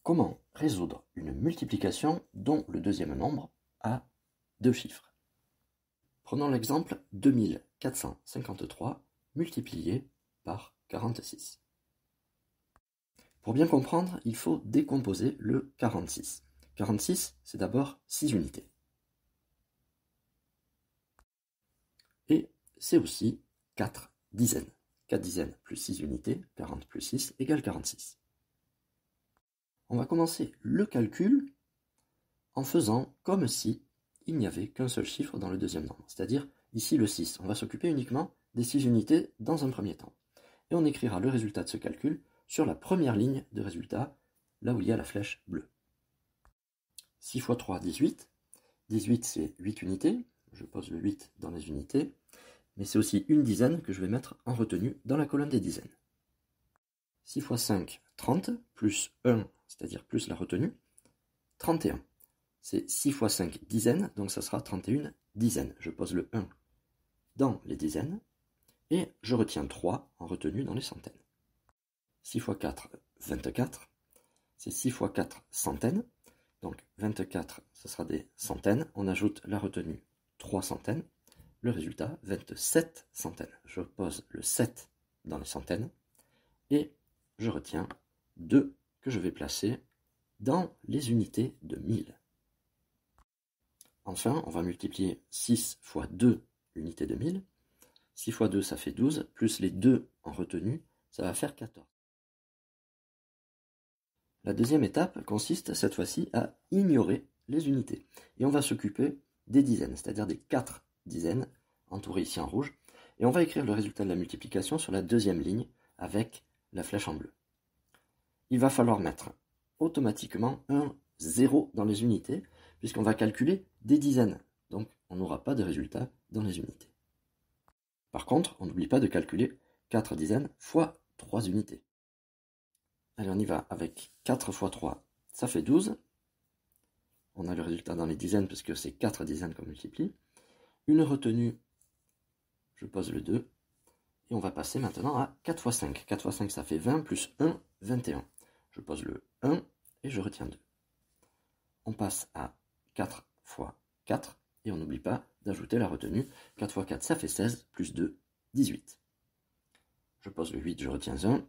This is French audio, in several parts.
Comment résoudre une multiplication dont le deuxième nombre a deux chiffres? Prenons l'exemple 2453 multiplié par 46. Pour bien comprendre, il faut décomposer le 46. 46, c'est d'abord 6 unités. Et c'est aussi 4 dizaines. 4 dizaines plus 6 unités, 40 plus 6 égale 46. On va commencer le calcul en faisant comme si il n'y avait qu'un seul chiffre dans le deuxième nombre, c'est-à-dire ici le 6. On va s'occuper uniquement des 6 unités dans un premier temps. Et on écrira le résultat de ce calcul sur la première ligne de résultat, là où il y a la flèche bleue. 6 x 3, 18. 18, c'est 8 unités. Je pose le 8 dans les unités. Mais c'est aussi une dizaine que je vais mettre en retenue dans la colonne des dizaines. 6 x 5, 30, plus 1, c'est-à-dire plus la retenue, 31. C'est 6 x 5 dizaines, donc ça sera 31 dizaines. Je pose le 1 dans les dizaines, et je retiens 3 en retenue dans les centaines. 6 x 4, 24. C'est 6 x 4 centaines, donc 24, ce sera des centaines. On ajoute la retenue 3 centaines. Le résultat, 27 centaines. Je pose le 7 dans les centaines, et je retiens 2 que je vais placer dans les unités de 1000. Enfin, on va multiplier 6 x 2 unités de 1000. 6 x 2, ça fait 12, plus les 2 en retenue, ça va faire 14. La deuxième étape consiste cette fois-ci à ignorer les unités. Et on va s'occuper des dizaines, c'est-à-dire des 4 dizaines, entourées ici en rouge. Et on va écrire le résultat de la multiplication sur la deuxième ligne avec la flèche en bleu. Il va falloir mettre automatiquement un 0 dans les unités, puisqu'on va calculer des dizaines. Donc on n'aura pas de résultat dans les unités. Par contre, on n'oublie pas de calculer 4 dizaines fois 3 unités. Allez, on y va avec 4 x 3, ça fait 12. On a le résultat dans les dizaines puisque c'est 4 dizaines qu'on multiplie. Une retenue, je pose le 2. Et on va passer maintenant à 4 x 5. 4 x 5, ça fait 20, plus 1, 21. Je pose le 1 et je retiens 2. On passe à 4 x 4 et on n'oublie pas d'ajouter la retenue. 4 x 4, ça fait 16, plus 2, 18. Je pose le 8, je retiens 1.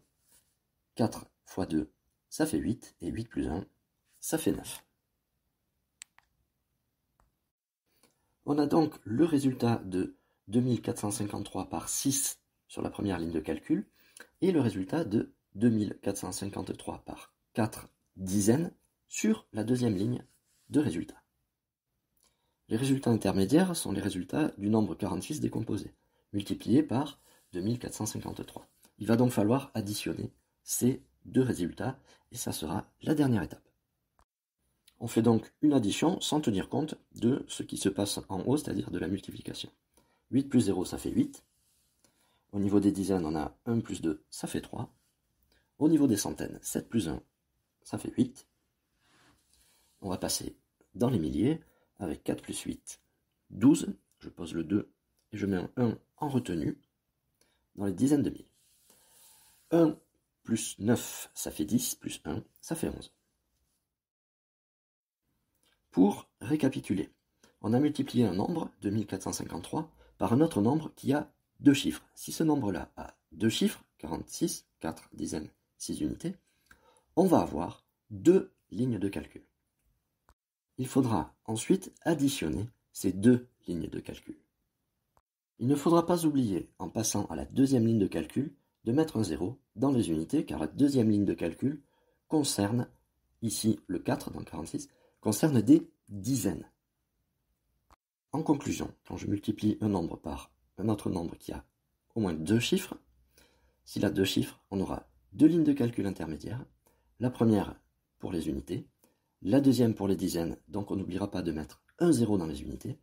4 x 2, ça fait 8, et 8 plus 1, ça fait 9. On a donc le résultat de 2453 par 6 sur la première ligne de calcul, et le résultat de 2453 par 4 dizaines sur la deuxième ligne de résultat. Les résultats intermédiaires sont les résultats du nombre 46 décomposé, multiplié par 2453. Il va donc falloir additionner ces deux résultats, et ça sera la dernière étape. On fait donc une addition sans tenir compte de ce qui se passe en haut, c'est-à-dire de la multiplication. 8 plus 0, ça fait 8. Au niveau des dizaines, on a 1 plus 2, ça fait 3. Au niveau des centaines, 7 plus 1, ça fait 8. On va passer dans les milliers, avec 4 plus 8, 12. Je pose le 2 et je mets un 1 en retenue dans les dizaines de mille. 1 plus 9, ça fait 10, plus 1, ça fait 11. Pour récapituler, on a multiplié un nombre, 2453, par un autre nombre qui a deux chiffres. Si ce nombre-là a deux chiffres, 46, 4 dizaines, 6 unités, on va avoir deux lignes de calcul. Il faudra ensuite additionner ces deux lignes de calcul. Il ne faudra pas oublier, en passant à la deuxième ligne de calcul, de mettre un 0 dans les unités, car la deuxième ligne de calcul concerne, ici le 4 dans 46, concerne des dizaines. En conclusion, quand je multiplie un nombre par un autre nombre qui a au moins deux chiffres, s'il a deux chiffres, on aura deux lignes de calcul intermédiaires, la première pour les unités, la deuxième pour les dizaines, donc on n'oubliera pas de mettre un 0 dans les unités,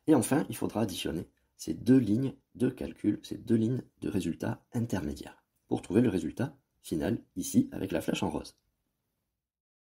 et enfin, il faudra additionner ces deux lignes de calcul, ces deux lignes de résultats intermédiaires, pour trouver le résultat final, ici, avec la flèche en rose.